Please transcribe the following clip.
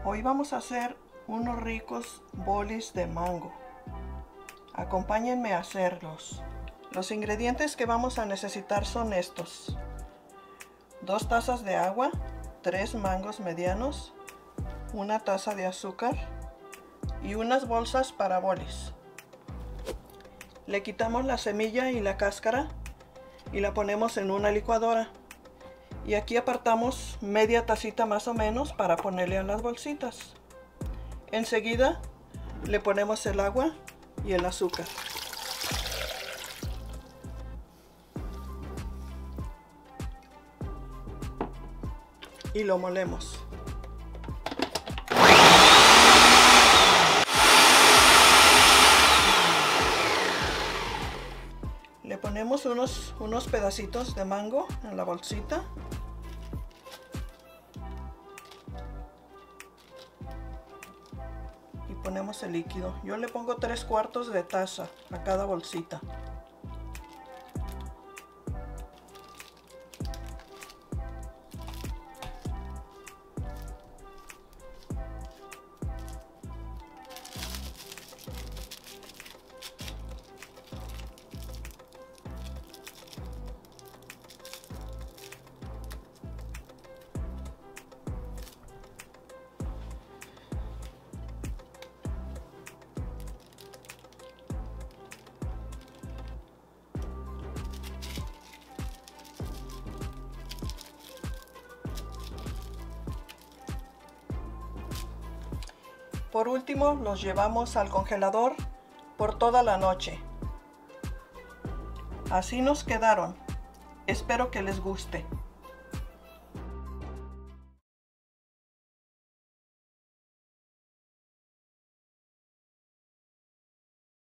Hoy vamos a hacer unos ricos bolis de mango. Acompáñenme a hacerlos. Los ingredientes que vamos a necesitar son estos: 2 tazas de agua, 3 mangos medianos, 1 taza de azúcar y unas bolsas para bolis. Le quitamos la semilla y la cáscara y la ponemos en una licuadora. Y aquí apartamos media tacita más o menos para ponerle a las bolsitas. Enseguida le ponemos el agua y el azúcar. Y lo molemos. Le ponemos unos pedacitos de mango en la bolsita. Y ponemos el líquido. Yo le pongo 3/4 de taza a cada bolsita. Por último, los llevamos al congelador por toda la noche. Así nos quedaron. Espero que les guste.